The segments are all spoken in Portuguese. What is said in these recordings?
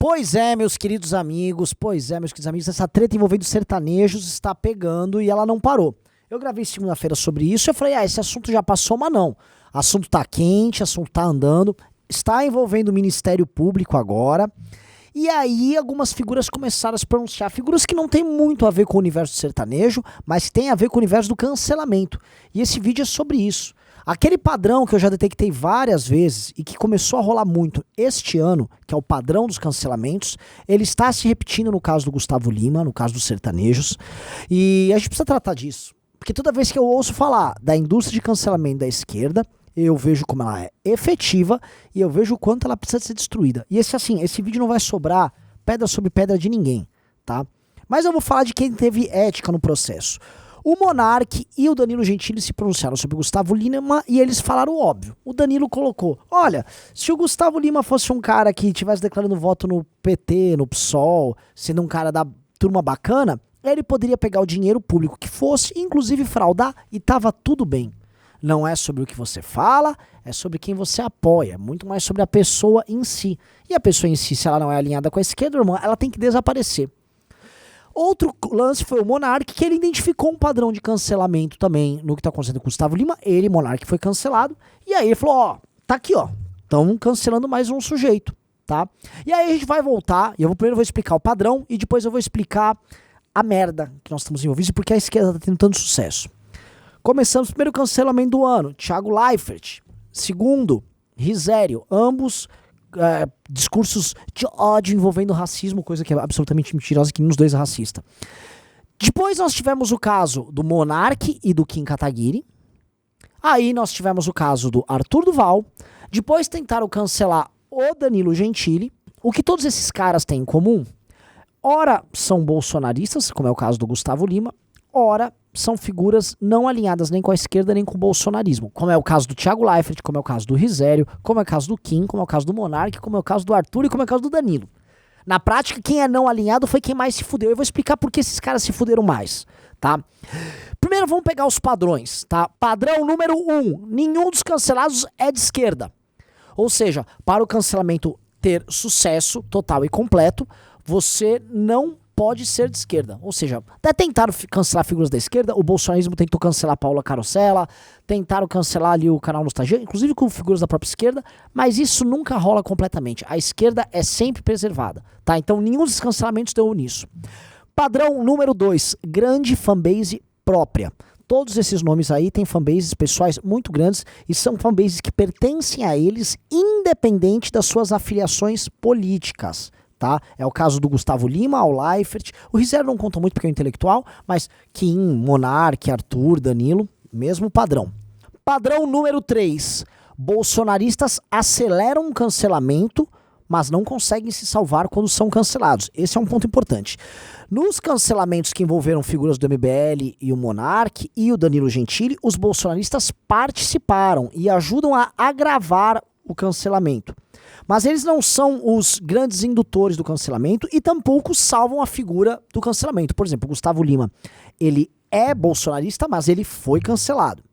Pois é, meus queridos amigos, essa treta envolvendo sertanejos está pegando e ela não parou. Eu gravei segunda-feira sobre isso e eu falei, esse assunto já passou, mas não. O assunto tá quente, o assunto tá andando, está envolvendo o Ministério Público agora. E aí algumas figuras começaram a se pronunciar, figuras que não tem muito a ver com o universo sertanejo, mas tem a ver com o universo do cancelamento. E esse vídeo é sobre isso. Aquele padrão que eu já detectei várias vezes e que começou a rolar muito este ano, que é o padrão dos cancelamentos, ele está se repetindo no caso do Gustavo Lima, no caso dos sertanejos, e a gente precisa tratar disso. Porque toda vez que eu ouço falar da indústria de cancelamento da esquerda, eu vejo como ela é efetiva e eu vejo o quanto ela precisa ser destruída. E esse vídeo não vai sobrar pedra sobre pedra de ninguém, tá? Mas eu vou falar de quem teve ética no processo. O Monark e o Danilo Gentili se pronunciaram sobre o Gustavo Lima e eles falaram o óbvio. O Danilo colocou, olha, se o Gustavo Lima fosse um cara que estivesse declarando voto no PT, no PSOL, sendo um cara da turma bacana, ele poderia pegar o dinheiro público que fosse, inclusive fraudar, e tava tudo bem. Não é sobre o que você fala, é sobre quem você apoia, muito mais sobre a pessoa em si. E a pessoa em si, se ela não é alinhada com a esquerda, irmão, ela tem que desaparecer. Outro lance foi o Monark, que ele identificou um padrão de cancelamento também no que está acontecendo com o Gustavo Lima. Ele, Monark, foi cancelado. E aí ele falou, tá aqui, estão cancelando mais um sujeito, tá? E aí a gente vai voltar, e primeiro eu vou explicar o padrão, e depois eu vou explicar a merda que nós estamos envolvidos e por que a esquerda está tendo tanto sucesso. Começamos o primeiro cancelamento do ano, Thiago Leifert. Segundo, Risério, ambos discursos de ódio envolvendo racismo, coisa que é absolutamente mentirosa, que nenhum dos dois é racista. Depois nós tivemos o caso do Monark e do Kim Kataguiri. Aí nós tivemos o caso do Arthur Duval. Depois tentaram cancelar o Danilo Gentili. O que todos esses caras têm em comum? Ora são bolsonaristas, como é o caso do Gustavo Lima. Ora são figuras não alinhadas nem com a esquerda nem com o bolsonarismo, como é o caso do Thiago Leifert, como é o caso do Risério, como é o caso do Kim, como é o caso do Monark, como é o caso do Arthur e como é o caso do Danilo. Na prática, quem é não alinhado foi quem mais se fudeu. Eu vou explicar por que esses caras se fuderam mais, tá? Primeiro vamos pegar os padrões, tá? Padrão número 1, nenhum dos cancelados é de esquerda. Ou seja, para o cancelamento ter sucesso total e completo, você não pode ser de esquerda. Ou seja, até tentaram cancelar figuras da esquerda, o bolsonarismo tentou cancelar a Paula Carosella, tentaram cancelar ali o canal Nostalgia, inclusive com figuras da própria esquerda, mas isso nunca rola completamente. A esquerda é sempre preservada, tá? Então nenhum dos cancelamentos deu nisso. Padrão número 2, grande fanbase própria. Todos esses nomes aí têm fanbases pessoais muito grandes e são fanbases que pertencem a eles independente das suas afiliações políticas. Tá? É o caso do Gustavo Lima, o Leifert, o Risério não conta muito porque é um intelectual, mas Kim, Monark, Arthur, Danilo, mesmo padrão. Padrão número 3, bolsonaristas aceleram o cancelamento, mas não conseguem se salvar quando são cancelados. Esse é um ponto importante. Nos cancelamentos que envolveram figuras do MBL e o Monark e o Danilo Gentili, os bolsonaristas participaram e ajudam a agravar o cancelamento. Mas eles não são os grandes indutores do cancelamento e tampouco salvam a figura do cancelamento. Por exemplo, o Gustavo Lima, ele é bolsonarista, mas ele foi cancelado.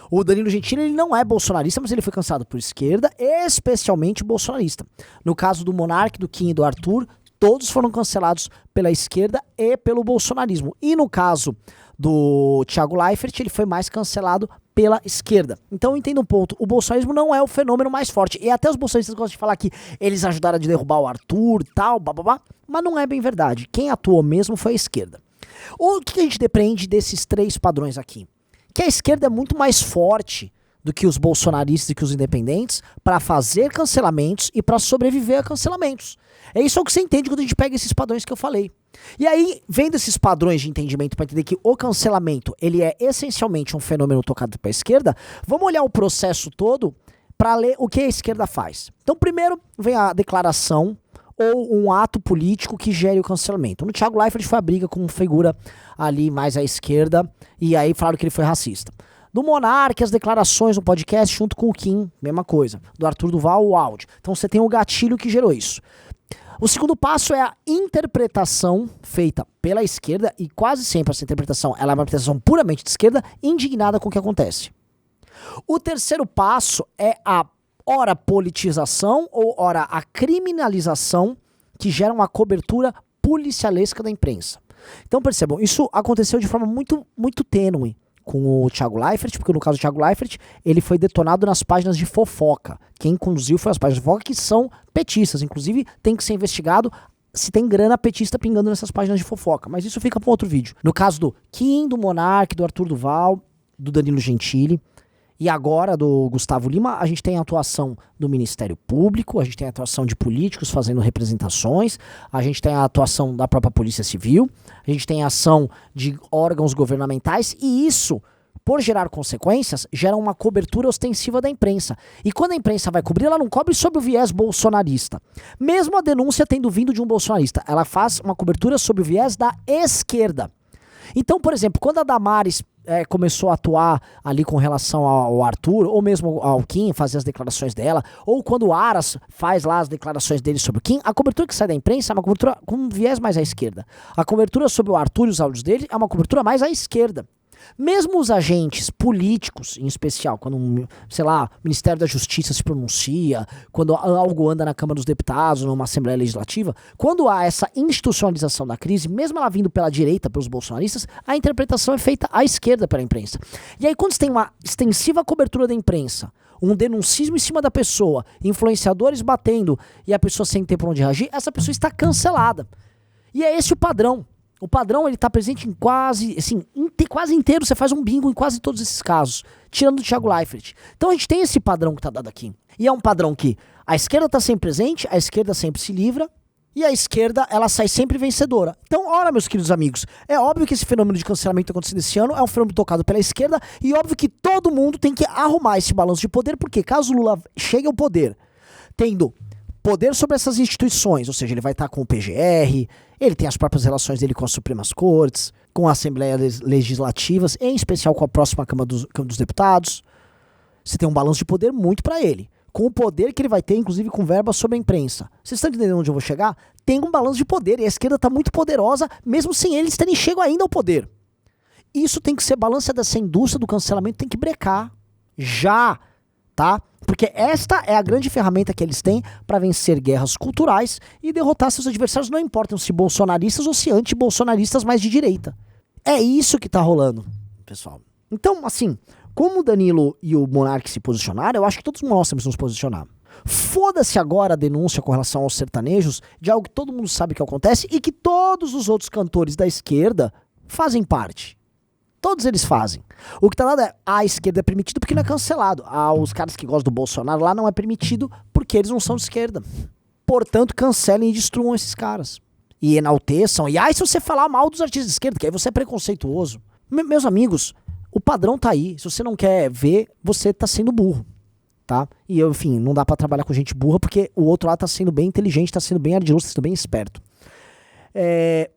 O Danilo Gentili, ele não é bolsonarista, mas ele foi cancelado por esquerda, especialmente bolsonarista. No caso do Monark, do Kim e do Arthur, todos foram cancelados pela esquerda e pelo bolsonarismo. E no caso do Thiago Leifert, ele foi mais cancelado pela esquerda. Então entenda um ponto, o bolsonarismo não é o fenômeno mais forte. E até os bolsonaristas gostam de falar que eles ajudaram a derrubar o Arthur e tal, bababá, mas não é bem verdade. Quem atuou mesmo foi a esquerda. O que a gente depreende desses 3 padrões aqui? Que a esquerda é muito mais forte do que os bolsonaristas e que os independentes para fazer cancelamentos e para sobreviver a cancelamentos. É isso que você entende quando a gente pega esses padrões que eu falei. E aí, vendo esses padrões de entendimento para entender que o cancelamento ele é essencialmente um fenômeno tocado para a esquerda, vamos olhar o processo todo para ler o que a esquerda faz. Então, primeiro vem a declaração ou um ato político que gere o cancelamento. No Thiago Leifert foi a briga com uma figura ali mais à esquerda e aí falaram que ele foi racista. Do Monark, as declarações no podcast junto com o Kim, mesma coisa. Do Arthur Duval, o áudio. Então você tem o gatilho que gerou isso. O segundo passo é a interpretação feita pela esquerda, e quase sempre essa interpretação ela é uma interpretação puramente de esquerda, indignada com o que acontece. O terceiro passo é a ora politização ou ora a criminalização que geram uma cobertura policialesca da imprensa. Então percebam, isso aconteceu de forma muito, muito tênue com o Thiago Leifert, porque no caso do Thiago Leifert, ele foi detonado nas páginas de fofoca. Quem conduziu foi as páginas de fofoca, que são petistas. Inclusive, tem que ser investigado se tem grana petista pingando nessas páginas de fofoca. Mas isso fica para outro vídeo. No caso do Kim, do Monark, do Arthur Duval, do Danilo Gentili, e agora do Gustavo Lima, a gente tem a atuação do Ministério Público, a gente tem a atuação de políticos fazendo representações, a gente tem a atuação da própria Polícia Civil, a gente tem a ação de órgãos governamentais, e isso, por gerar consequências, gera uma cobertura ostensiva da imprensa. E quando a imprensa vai cobrir, ela não cobre sob o viés bolsonarista. Mesmo a denúncia tendo vindo de um bolsonarista, ela faz uma cobertura sob o viés da esquerda. Então, por exemplo, quando a Damares começou a atuar ali com relação ao Arthur, ou mesmo ao Kim, fazer as declarações dela, ou quando o Aras faz lá as declarações dele sobre o Kim, a cobertura que sai da imprensa é uma cobertura com um viés mais à esquerda. A cobertura sobre o Arthur e os áudios dele é uma cobertura mais à esquerda. Mesmo os agentes políticos, em especial, quando, sei lá, o Ministério da Justiça se pronuncia, quando algo anda na Câmara dos Deputados, numa Assembleia Legislativa, quando há essa institucionalização da crise, mesmo ela vindo pela direita, pelos bolsonaristas, a interpretação é feita à esquerda pela imprensa. E aí quando você tem uma extensiva cobertura da imprensa, um denuncismo em cima da pessoa, influenciadores batendo e a pessoa sem ter por onde reagir, essa pessoa está cancelada. E é esse o padrão. O padrão, ele tá presente em quase, assim, quase inteiro, você faz um bingo em quase todos esses casos, tirando o Thiago Leifert. Então a gente tem esse padrão que tá dado aqui. E é um padrão que a esquerda tá sempre presente, a esquerda sempre se livra, e a esquerda, ela sai sempre vencedora. Então, ora, meus queridos amigos, é óbvio que esse fenômeno de cancelamento acontecendo esse ano é um fenômeno tocado pela esquerda, e óbvio que todo mundo tem que arrumar esse balanço de poder, porque caso Lula chegue ao poder, tendo poder sobre essas instituições, ou seja, ele vai estar com o PGR, ele tem as próprias relações dele com as Supremas Cortes, com as Assembleias Legislativas, em especial com a próxima Câmara dos Deputados. Você tem um balanço de poder muito para ele. Com o poder que ele vai ter, inclusive com verba sobre a imprensa. Vocês estão entendendo onde eu vou chegar? Tem um balanço de poder, e a esquerda está muito poderosa, mesmo sem eles terem chegado ainda ao poder. Isso tem que ser balanceado, essa indústria do cancelamento tem que brecar. Já, tá? Porque esta é a grande ferramenta que eles têm para vencer guerras culturais e derrotar seus adversários, não importam se bolsonaristas ou se anti-bolsonaristas mais de direita. É isso que tá rolando, pessoal. Então, assim, como o Danilo e o Monark se posicionaram, eu acho que todos nós temos que nos posicionar. Foda-se agora a denúncia com relação aos sertanejos de algo que todo mundo sabe que acontece e que todos os outros cantores da esquerda fazem parte. Todos eles fazem. O que tá lá é, a esquerda é permitido porque não é cancelado. Os caras que gostam do Bolsonaro lá não é permitido porque eles não são de esquerda. Portanto, cancelem e destruam esses caras. E enalteçam. E aí se você falar mal dos artistas de esquerda, que aí você é preconceituoso. Meus amigos, o padrão tá aí. Se você não quer ver, você tá sendo burro. Tá? E enfim, não dá pra trabalhar com gente burra porque o outro lá tá sendo bem inteligente, tá sendo bem ardiloso, tá sendo bem esperto.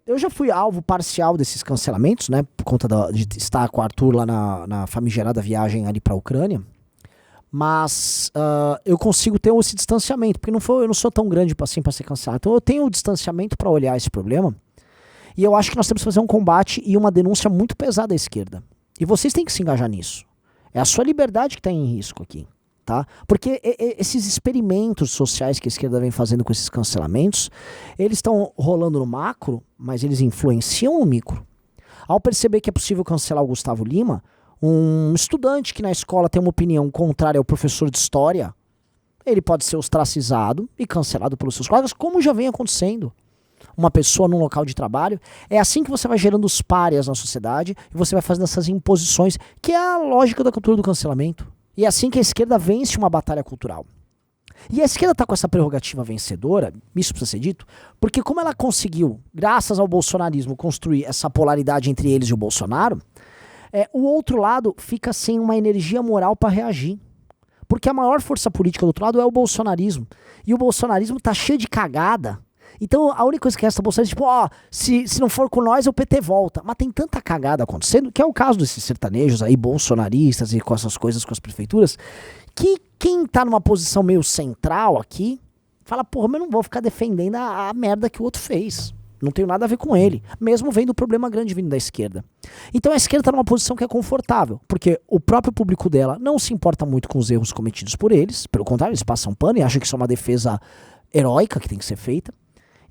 Eu já fui alvo parcial desses cancelamentos, né, por conta de estar com o Arthur lá na famigerada viagem ali pra Ucrânia, mas eu consigo ter esse distanciamento, porque eu não sou tão grande assim pra ser cancelado, então eu tenho o distanciamento pra olhar esse problema, e eu acho que nós temos que fazer um combate e uma denúncia muito pesada à esquerda, e vocês têm que se engajar nisso, é a sua liberdade que está em risco aqui. Tá? Porque esses experimentos sociais que a esquerda vem fazendo com esses cancelamentos, eles estão rolando no macro, mas eles influenciam no micro. Ao perceber que é possível cancelar o Gustavo Lima, um estudante que na escola tem uma opinião contrária ao professor de história, ele pode ser ostracizado e cancelado pelos seus colegas, como já vem acontecendo. Uma pessoa num local de trabalho, é assim que você vai gerando os párias na sociedade e você vai fazendo essas imposições, que é a lógica da cultura do cancelamento. E é assim que a esquerda vence uma batalha cultural. E a esquerda está com essa prerrogativa vencedora, isso precisa ser dito, porque como ela conseguiu, graças ao bolsonarismo, construir essa polaridade entre eles e o Bolsonaro, o outro lado fica sem uma energia moral para reagir. Porque a maior força política do outro lado é o bolsonarismo. E o bolsonarismo tá cheio de cagada. Então a única coisa que resta é Bolsonaro, tipo, se não for com nós, o PT volta. Mas tem tanta cagada acontecendo, que é o caso desses sertanejos aí, bolsonaristas e com essas coisas com as prefeituras, que quem tá numa posição meio central aqui, fala, porra, mas eu não vou ficar defendendo a merda que o outro fez. Não tenho nada a ver com ele, mesmo vendo o problema grande vindo da esquerda. Então a esquerda tá numa posição que é confortável, porque o próprio público dela não se importa muito com os erros cometidos por eles, pelo contrário, eles passam pano e acham que isso é uma defesa heróica que tem que ser feita.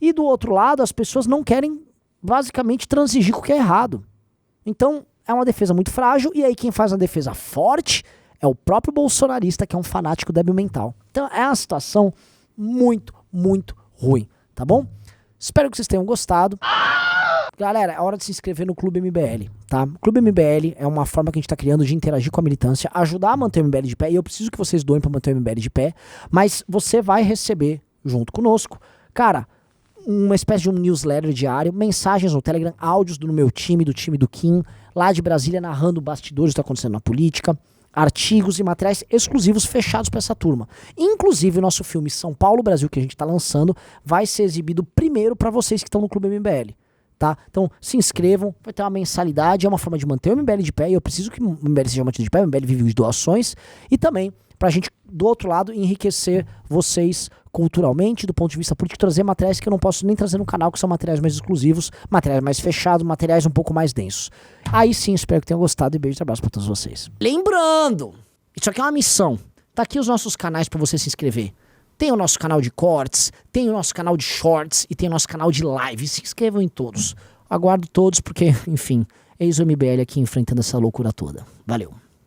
E do outro lado, as pessoas não querem basicamente transigir com o que é errado. Então, é uma defesa muito frágil, e aí quem faz uma defesa forte é o próprio bolsonarista, que é um fanático débil mental. Então, é uma situação muito, muito ruim, tá bom? Espero que vocês tenham gostado. Galera, é hora de se inscrever no Clube MBL, tá? O Clube MBL é uma forma que a gente tá criando de interagir com a militância, ajudar a manter o MBL de pé, e eu preciso que vocês doem pra manter o MBL de pé, mas você vai receber, junto conosco, cara, uma espécie de um newsletter diário, mensagens no Telegram, áudios do meu time, do time do Kim, lá de Brasília, narrando bastidores do que tá acontecendo na política, artigos e materiais exclusivos fechados para essa turma. Inclusive, o nosso filme São Paulo, Brasil, que a gente tá lançando, vai ser exibido primeiro para vocês que estão no Clube MBL. Tá? Então, se inscrevam, vai ter uma mensalidade, é uma forma de manter o MBL de pé, e eu preciso que o MBL seja mantido de pé, o MBL vive de doações, e também pra gente, do outro lado, enriquecer vocês culturalmente, do ponto de vista político, trazer materiais que eu não posso nem trazer no canal, que são materiais mais exclusivos, materiais mais fechados, materiais um pouco mais densos. Aí sim, espero que tenham gostado, e beijo e abraço pra todos vocês. Lembrando, isso aqui é uma missão, tá aqui os nossos canais pra você se inscrever. Tem o nosso canal de cortes, tem o nosso canal de shorts e tem o nosso canal de live. Se inscrevam em todos. Aguardo todos porque, enfim, eis o MBL aqui enfrentando essa loucura toda. Valeu.